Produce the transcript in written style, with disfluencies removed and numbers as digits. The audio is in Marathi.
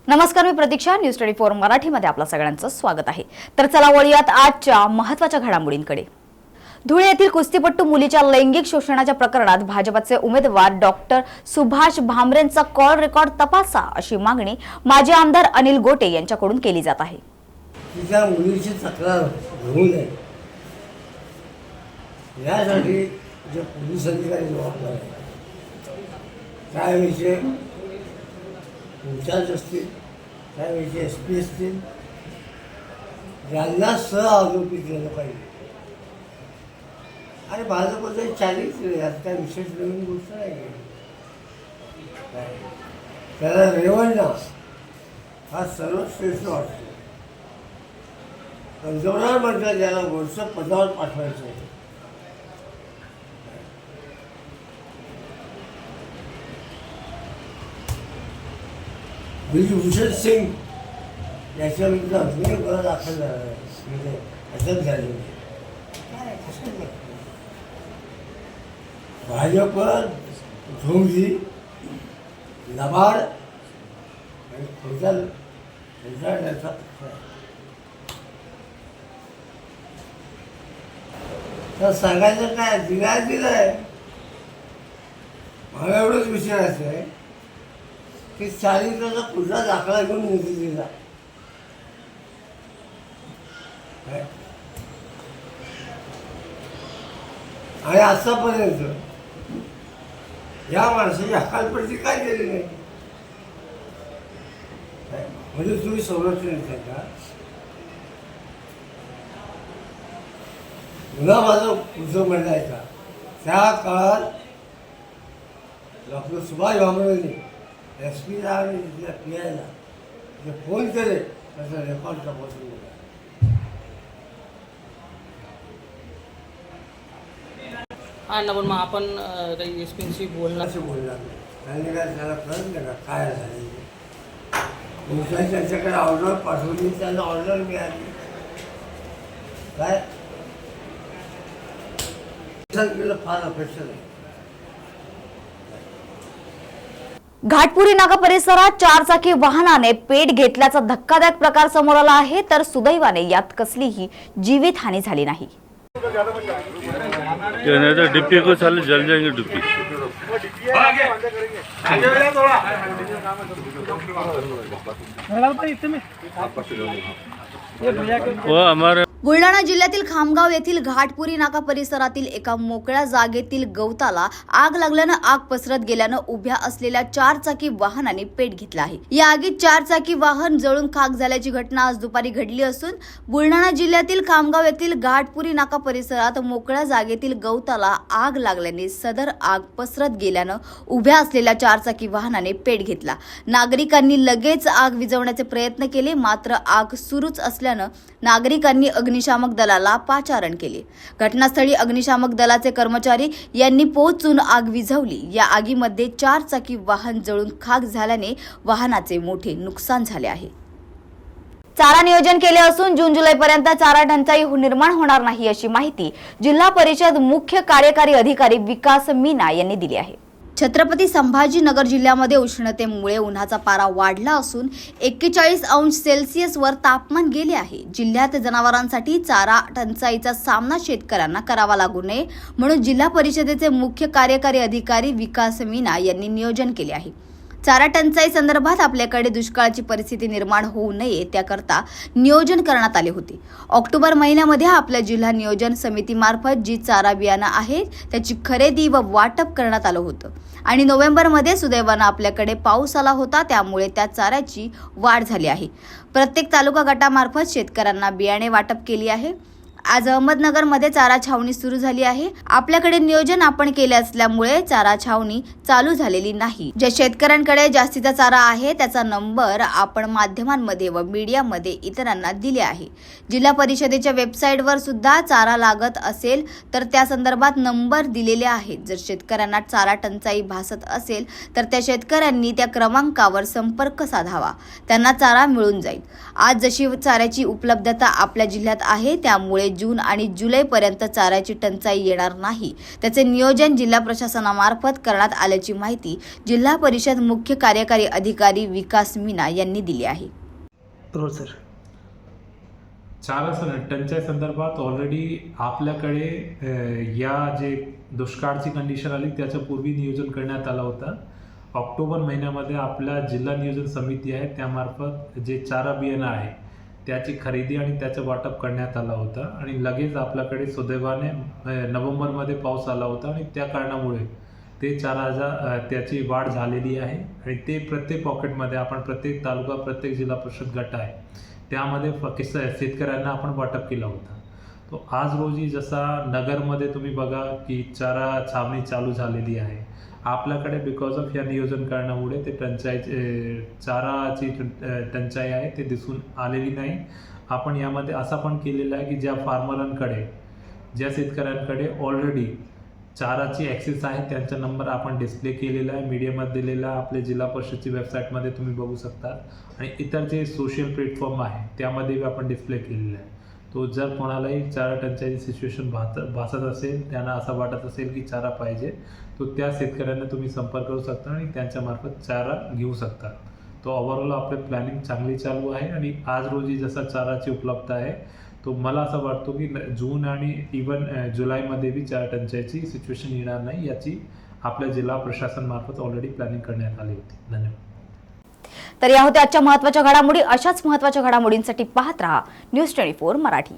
नमस्कार, मी प्रतीक्षा. न्यूज 24 मराठीमध्ये आपलं सगळ्यांचं स्वागत आहे. तर चला वळूयात आजच्या महत्त्वाच्या घडामोडींकडे. धुळे येथील कुस्तीपट्टू मुलीच्या लैंगिक शोषणाच्या प्रकरणात भाजपचे उमेदवार डॉक्टर सुभाष भामरेंचा कॉल रेकॉर्ड तपासा अशी मागणी माजी आमदार अनिल गोटे यांच्याकडून केली जात आहे. तिच्या मुलीची तक्रार घेऊ नये यासाठी जे पोलीस अधिकारी जबाबदार आहेत त्यावेळीचे इन्चार्ज असतील, त्यावेळीचे SP असतील, यांना आरोपी केलं पाहिजे. आणि भाजपचं चारित्र्य यात काय विशेष नवीन गोष्ट नाही. त्याला रेवणणा हा सर्वश्रेष्ठ वाटतो. पंतप्रधान म्हटलं ज्याला वर्ष पदावर पाठवायचं होतं. ब्रिजभूषण सिंग याच्याविरुद्ध अजूनही गुन्हा दाखल झाला आहे, म्हणजे अटक झालेली आहे. भाजप झोंबली, लबाड आणि खोटारड्याचा पक्ष आहे. तर सांगायचं काय, दिलं आहे. मला एवढंच विचारायचं आहे की चारित्र्याचा कुठला दाखला घेऊन निधी दिला. आणि आतापर्यंत या माणसाची हकालपट्टी काय केली नाही. म्हणजे तुम्ही संरक्षण देता का? गुन्हा माझा उजव मंडायचा त्या काळात डॉक्टर सुभाष भामरेंनी SP ला आणि तिथल्या PI ला जे फोन केले त्याचा रेकॉर्ड तपासून गेला. हा ना, पण मग आपण काही SPशी बोलणार असं बोलणार नाही. त्यांनी काय त्याला कळत नाही का काय झालं. पोलिसांनी त्यांच्याकडे ऑर्डर पाठवली, त्यांना ऑर्डर मिळाली. काय फार अपेक्षा नाही. घाटपुरी नाका परिसरात 4 चाकी वाहनाने पेट घेतल्याचा धक्कादायक प्रकार समोर आला आहे. तर सुदैवाने यात कसलीही जीवितहानी झाली नाही. डिप्टी को साले जल जाएंगे. डिप्टी वो हमारे बुलढाणा जिल्ह्यातील खामगाव येथील घाटपुरी नाका परिसरातील एका मोकळ्या जागेतील गवताला आग लागल्यानं आग पसरत गेल्यानं उभ्या असलेल्या 4 चाकी वाहनाने पेट घेतला आहे. या आगीत 4 चाकी वाहन जळून खाक झाल्याची घटना आज दुपारी घडली असून बुलढाणा जिल्ह्यातील खामगाव येथील घाटपुरी नाका परिसरात मोकळ्या जागेतील गवताला आग लागल्याने सदर आग पसरत गेल्यानं उभ्या असलेल्या 4 चाकी वाहनाने पेट घेतला. नागरिकांनी लगेच आग विझवण्याचे प्रयत्न केले, मात्र आग सुरूच असल्यानं नागरिकांनी अग्निशामक दलाला पाचारण केले. घटनास्थळी अग्निशामक दलाचे कर्मचारी यांनी पोहोचून आग विझवली. या आगीमध्ये 4 चाकी वाहन जळून खाक झाल्याने वाहनाचे मोठे नुकसान झाले आहे. चारा नियोजन केले असून जून जुलैपर्यंत चारा टंचाई निर्माण होणार नाही अशी माहिती जिल्हा परिषद मुख्य कार्यकारी अधिकारी विकास मीना यांनी दिली आहे. छत्रपती संभाजीनगर जिल्ह्यामध्ये उष्णतेमुळे उन्हाचा पारा वाढला असून 41° वर तापमान गेले आहे. जिल्ह्यात जनावरांसाठी चारा टंचाईचा सामना शेतकऱ्यांना करावा लागू नये म्हणून जिल्हा परिषदेचे मुख्य कार्यकारी अधिकारी विकास मीना यांनी नियोजन केले आहे. चारा टंचाई संदर्भात आपल्याकडे दुष्काळाची परिस्थिती निर्माण होऊ नये त्याकरता नियोजन करण्यात आले होते. ऑक्टोबर महिन्यामध्ये आपल्या जिल्हा नियोजन समितीमार्फत जी चारा बियाणं आहेत त्याची खरेदी व वाटप करण्यात आलं होतं आणि नोव्हेंबरमध्ये सुदैवानं आपल्याकडे पाऊस आला होता, त्यामुळे त्या चाऱ्याची वाढ झाली आहे. प्रत्येक तालुका गटामार्फत शेतकऱ्यांना बियाणे वाटप केली आहे. आज अहमदनगरमध्ये चारा छावणी सुरू झाली आहे. आपल्याकडे नियोजन आपण केले असल्यामुळे चारा छावणी चालू झालेली नाही. ज्या शेतकऱ्यांकडे जास्तीचा चारा आहे त्याचा नंबर आपण माध्यमांमध्ये व मीडियामध्ये इतरांना दिले आहे. जिल्हा परिषदेच्या वेबसाईटवर सुद्धा चारा लागत असेल तर त्या संदर्भात नंबर दिलेले आहेत. जर शेतकऱ्यांना चारा टंचाई भासत असेल तर त्या शेतकऱ्यांनी त्या क्रमांकावर संपर्क साधावा, त्यांना चारा मिळून जाईल. आज जशी चाऱ्याची उपलब्धता आपल्या जिल्ह्यात आहे त्यामुळे जून आणि जुलैपर्यंत चाऱ्याची टंचाई येणार नाही, त्याचे नियोजन जिल्हा प्रशासनामार्फत करण्यात आल्याची माहिती जिल्हा परिषद मुख्य कार्यकारी अधिकारी विकास मीना यांनी दिली आहे. चारा टंचाई संदर्भात ऑलरेडी आपल्याकडे या जे दुष्काळची कंडिशन आली त्याच्या पूर्वी नियोजन करण्यात आलं होतं. ऑक्टोबर महिन्यामध्ये आपल्या जिल्हा नियोजन समिती आहे त्यामार्फत जे चारा बियाणं आहे त्याची खरेदी आणि त्याचं वाटप करण्यात आलं होतं आणि लगेच आपल्याकडे सुदैवाने नोव्हेंबरमध्ये पाऊस आला होता आणि त्या कारणामुळे ते त्याची वाढ झालेली आहे आणि ते प्रत्येक पॉकेटमध्ये आपण प्रत्येक तालुका प्रत्येक जिल्हा परिषद गट आहे त्यामध्ये शेतकऱ्यांना आपण वाटप केला होता. तो आज रोजी जसा नगरमध्ये तुम्ही बघा की चारा छावणी चालू झालेली आहे आपल्याकडे बिकॉज ऑफ या नियोजन कारणामुळे ते चाराची टंचाई आहे ते दिसून आलेली नाही. आपण यामध्ये असा पण केलेला आहे की ज्या फार्मरांकडे ज्या शेतकऱ्यांकडे ऑलरेडी चाराची ॲक्सेस आहे त्यांचा नंबर आपण डिस्प्ले केलेला आहे, मीडियामध्ये दिलेला आहे, आपल्या जिल्हा परिषदची वेबसाईटमध्ये तुम्ही बघू शकता आणि इतर जे सोशल प्लॅटफॉर्म आहे त्यामध्ये आपण डिस्प्ले केलेला आहे. तो जर कोणालाही चारा टंचाईची सिच्युएशन भासत असेल त्यांना असं वाटत असेल की चारा पाहिजे तो त्या शेतकऱ्यांना तुम्ही संपर्क करू शकता आणि त्यांच्यामार्फत चारा घेऊ शकता. तो ओव्हरऑल आपले प्लॅनिंग चांगली चालू आहे आणि आज रोजी जसा चाराची उपलब्धता आहे तो मला असं वाटतो की जून आणि इवन जुलैमध्ये बी चारा टंचाईची सिच्युएशन येणार नाही याची आपल्या जिल्हा प्रशासनामार्फत ऑलरेडी प्लॅनिंग करण्यात आली होती. धन्यवाद. तर या होत्या आजच्या महत्त्वाच्या घडामोडी. अशाच महत्त्वाच्या घडामोडींसाठी पाहत रहा न्यूज 24 मराठी.